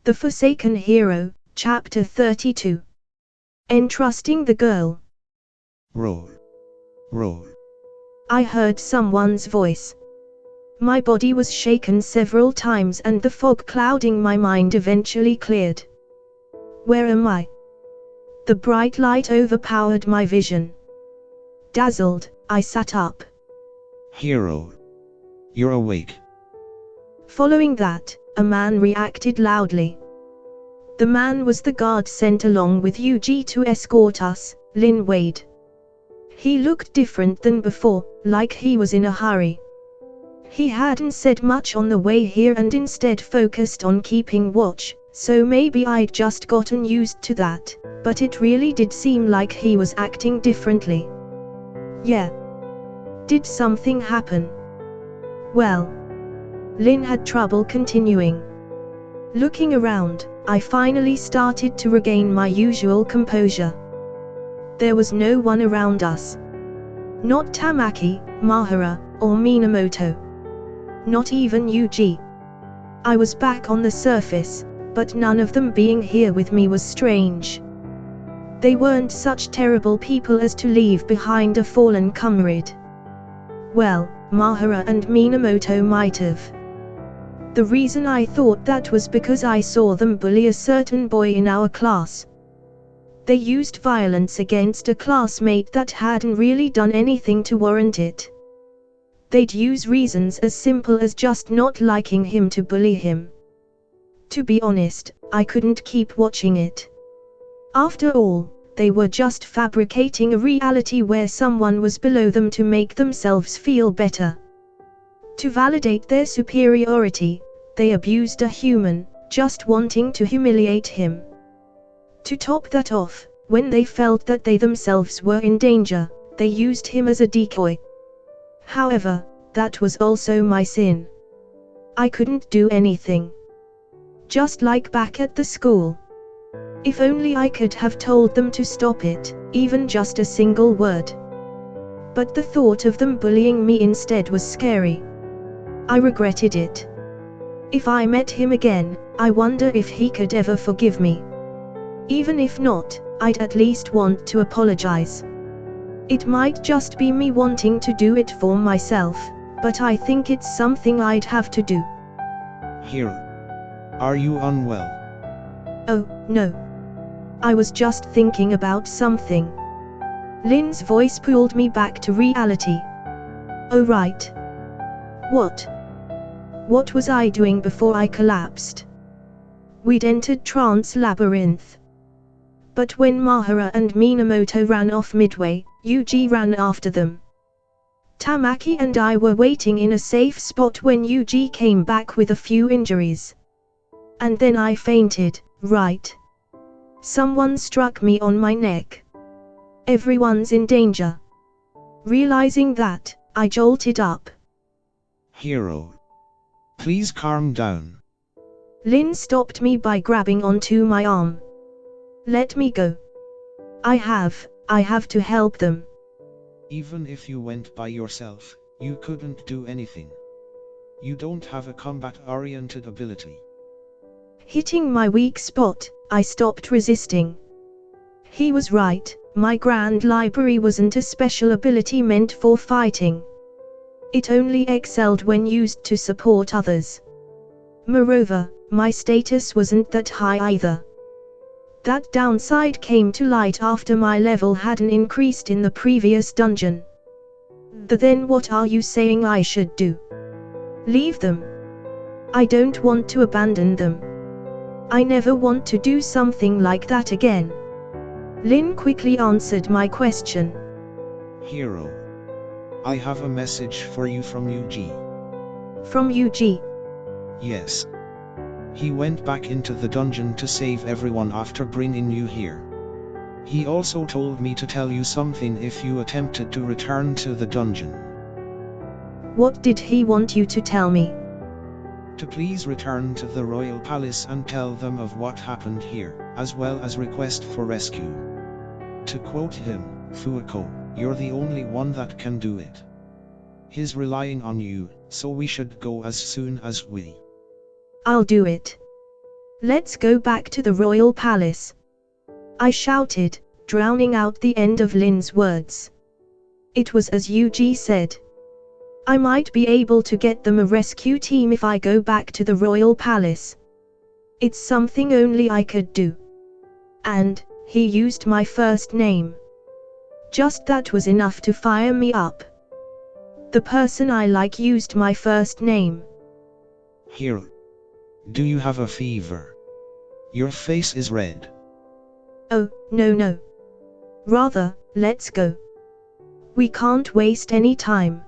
The Forsaken Hero, Chapter 32. Entrusting the Girl. Roll. Roll. I heard someone's voice. My body was shaken several times and the fog clouding my mind eventually cleared. Where am I? The bright light overpowered my vision. Dazzled, I sat up. Hero. You're awake. Following that, a man reacted loudly. The man was the guard sent along with V1Ch to escort us, Lin Wade. He looked different than before, like he was in a hurry. He hadn't said much on the way here and instead focused on keeping watch, so maybe I'd just gotten used to that, but it really did seem like he was acting differently. Yeah. Did something happen? Well, Lin had trouble continuing. Looking around, I finally started to regain my usual composure. There was no one around us. Not Tamaki, Mahara, or Minamoto. Not even V1Ch. I was back on the surface, but none of them being here with me was strange. They weren't such terrible people as to leave behind a fallen comrade. Well, Mahara and Minamoto might have. The reason I thought that was because I saw them bully a certain boy in our class. They used violence against a classmate that hadn't really done anything to warrant it. They'd use reasons as simple as just not liking him to bully him. To be honest, I couldn't keep watching it. After all, they were just fabricating a reality where someone was below them to make themselves feel better. To validate their superiority, they abused a human, just wanting to humiliate him. To top that off, when they felt that they themselves were in danger, they used him as a decoy. However, that was also my sin. I couldn't do anything. Just like back at the school. If only I could have told them to stop it, even just a single word. But the thought of them bullying me instead was scary. I regretted it. If I met him again, I wonder if he could ever forgive me. Even if not, I'd at least want to apologize. It might just be me wanting to do it for myself, but I think it's something I'd have to do. Hero. Are you unwell? Oh, no. I was just thinking about something. Lin's voice pulled me back to reality. Oh right. What? What was I doing before I collapsed? We'd entered Trance Labyrinth. But when Mahara and Minamoto ran off midway, V1Ch ran after them. Tamaki and I were waiting in a safe spot when V1Ch came back with a few injuries. And then I fainted, right? Someone struck me on my neck. Everyone's in danger. Realizing that, I jolted up. Hero. Please calm down. Lin stopped me by grabbing onto my arm. Let me go. I have to help them. Even if you went by yourself, you couldn't do anything. You don't have a combat-oriented ability. Hitting my weak spot, I stopped resisting. He was right, my Grand Library wasn't a special ability meant for fighting. It only excelled when used to support others. Moreover, my status wasn't that high either. That downside came to light after my level hadn't increased in the previous dungeon. Then what are you saying I should do? Leave them? I don't want to abandon them. I never want to do something like that again. Lin quickly answered my question. Hero. I have a message for you from V1Ch. From V1Ch? Yes. He went back into the dungeon to save everyone after bringing you here. He also told me to tell you something if you attempted to return to the dungeon. What did he want you to tell me? To please return to the royal palace and tell them of what happened here, as well as request for rescue. To quote him, Fuako, you're the only one that can do it. He's relying on you, so we should go as soon as we. I'll do it. Let's go back to the royal palace, I shouted, drowning out the end of Lin's words. It was as Yuji said. I might be able to get them a rescue team if I go back to the royal palace. It's something only I could do. And, he used my first name. Just that was enough to fire me up. The person I like used my first name. Here. Do you have a fever? Your face is red. Oh, no. Rather, let's go. We can't waste any time.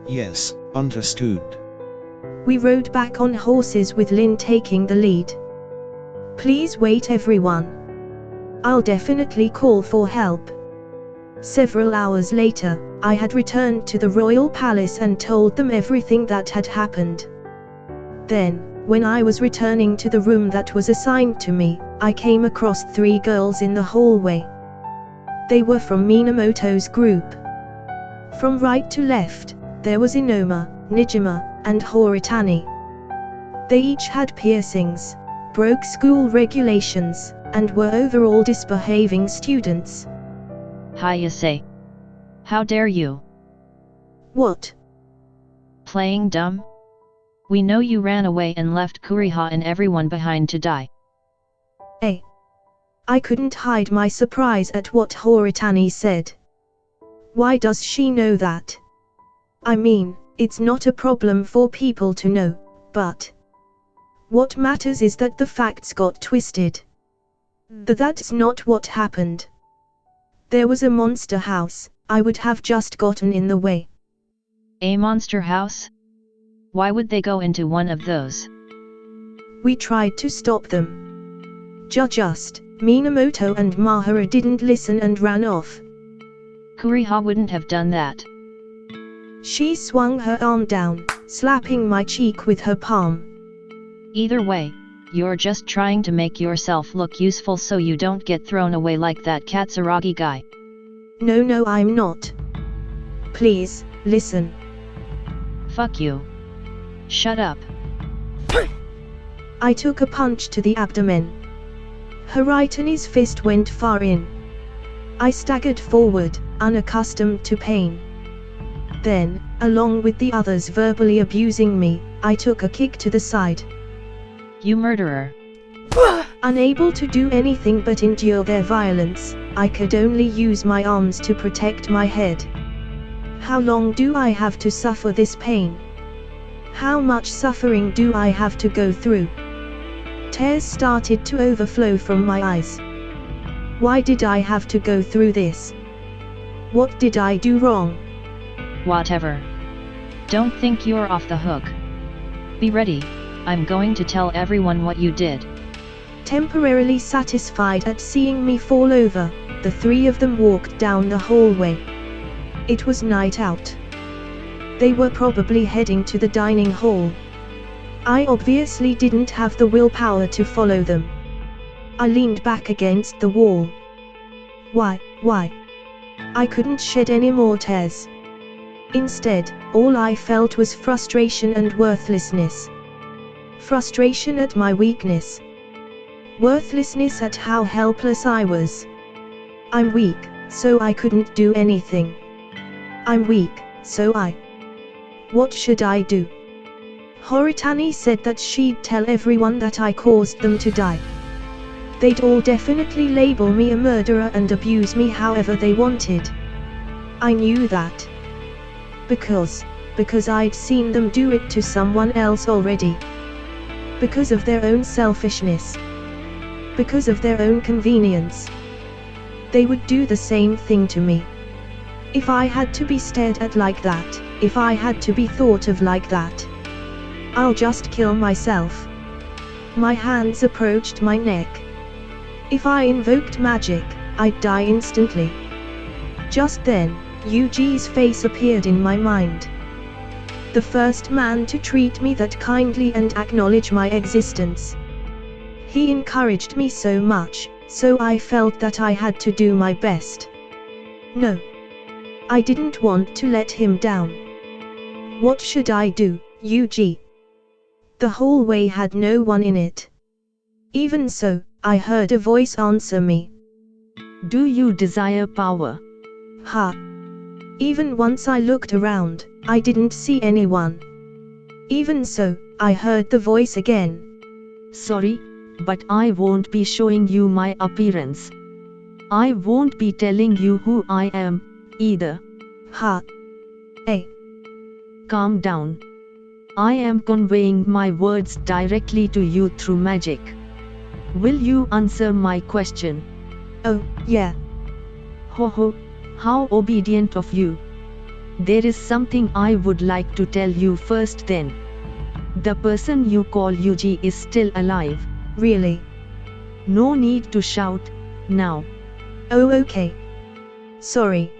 Yes, understood. We rode back on horses with Lin taking the lead. Please wait everyone. I'll definitely call for help. Several hours later, I had returned to the royal palace and told them everything that had happened. Then, when I was returning to the room that was assigned to me, I came across 3 girls in the hallway. They were from Minamoto's group. From right to left, there was Inoma, Nijima, and Horitani. They each had piercings, broke school regulations, and were overall misbehaving students. Hayase. How dare you? What? Playing dumb? We know you ran away and left Kuriha and everyone behind to die. I couldn't hide my surprise at what Horitani said. Why does she know that? I mean, it's not a problem for people to know, but what matters is that the facts got twisted. That's not what happened. There was a monster house, I would have just gotten in the way. A monster house? Why would they go into one of those? We tried to stop them. Just, Minamoto and Mahara didn't listen and ran off. Kuriha wouldn't have done that. She swung her arm down, slapping my cheek with her palm. Either way, you're just trying to make yourself look useful so you don't get thrown away like that Katsuragi guy. No, I'm not. Please, listen. Fuck you. Shut up. I took a punch to the abdomen. Horitani's fist went far in. I staggered forward, unaccustomed to pain. Then, along with the others verbally abusing me, I took a kick to the side. You murderer. Unable to do anything but endure their violence, I could only use my arms to protect my head. How long do I have to suffer this pain? How much suffering do I have to go through? Tears started to overflow from my eyes. Why did I have to go through this? What did I do wrong? Whatever. Don't think you're off the hook. Be ready, I'm going to tell everyone what you did. Temporarily satisfied at seeing me fall over, the 3 of them walked down the hallway. It was night out. They were probably heading to the dining hall. I obviously didn't have the willpower to follow them. I leaned back against the wall. Why? I couldn't shed any more tears. Instead, all I felt was frustration and worthlessness. Frustration at my weakness. Worthlessness at how helpless I was. I'm weak, so I couldn't do anything. I'm weak, so What should I do? Horitani said that she'd tell everyone that I caused them to die. They'd all definitely label me a murderer and abuse me however they wanted. I knew that. Because I'd seen them do it to someone else already. Because of their own selfishness. Because of their own convenience. They would do the same thing to me. If I had to be stared at like that, if I had to be thought of like that, I'll just kill myself. My hands approached my neck. If I invoked magic, I'd die instantly. Just then, Yuji's face appeared in my mind. The first man to treat me that kindly and acknowledge my existence. He encouraged me so much, so I felt that I had to do my best. No. I didn't want to let him down. What should I do, Yuji? The hallway had no one in it. Even so, I heard a voice answer me. Do you desire power? Ha! Even once I looked around, I didn't see anyone. Even so, I heard the voice again. Sorry, but I won't be showing you my appearance. I won't be telling you who I am, either. Ha! Hey! Calm down. I am conveying my words directly to you through magic. Will you answer my question? Oh, yeah. Ho ho, how obedient of you. There is something I would like to tell you first then. The person you call Yuji is still alive. Really? No need to shout, now. Oh, okay. Sorry.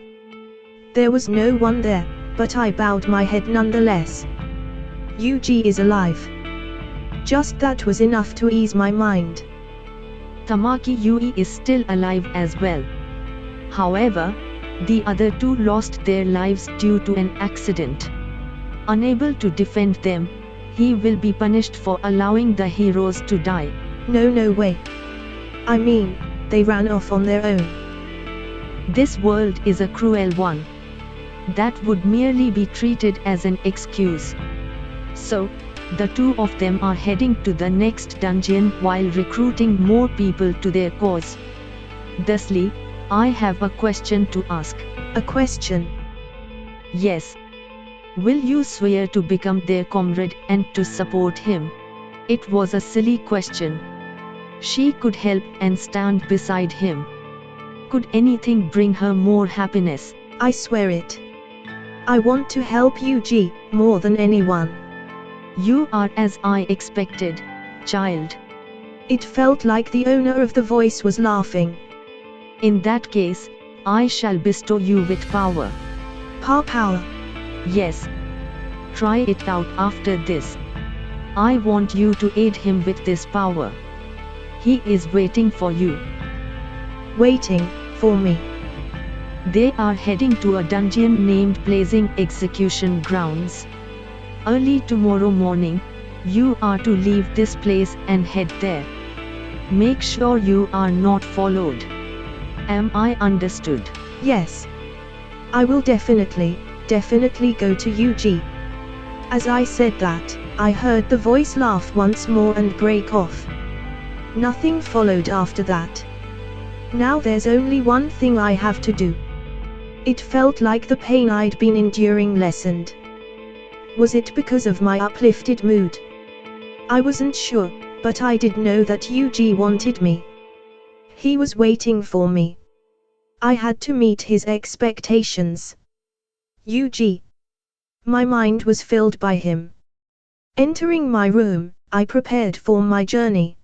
There was no one there, but I bowed my head nonetheless. Yuji is alive. Just that was enough to ease my mind. Tamaki Yui is still alive as well. However, the other two lost their lives due to an accident. Unable to defend them, he will be punished for allowing the heroes to die. No way. I mean, they ran off on their own. This world is a cruel one. That would merely be treated as an excuse. So, the two of them are heading to the next dungeon while recruiting more people to their cause. Thusly, I have a question to ask. A question? Yes. Will you swear to become their comrade and to support him? It was a silly question. She could help and stand beside him. Could anything bring her more happiness? I swear it. I want to help Yuji, more than anyone. You are as I expected, child. It felt like the owner of the voice was laughing. In that case, I shall bestow you with power. Power? Yes. Try it out after this. I want you to aid him with this power. He is waiting for you. Waiting for me? They are heading to a dungeon named Blazing Execution Grounds. Early tomorrow morning, you are to leave this place and head there. Make sure you are not followed. Am I understood? Yes. I will definitely go to Yuji. As I said that, I heard the voice laugh once more and break off. Nothing followed after that. Now there's only one thing I have to do. It felt like the pain I'd been enduring lessened. Was it because of my uplifted mood? I wasn't sure, but I did know that Yuji wanted me. He was waiting for me. I had to meet his expectations. Yuji. My mind was filled by him. Entering my room, I prepared for my journey.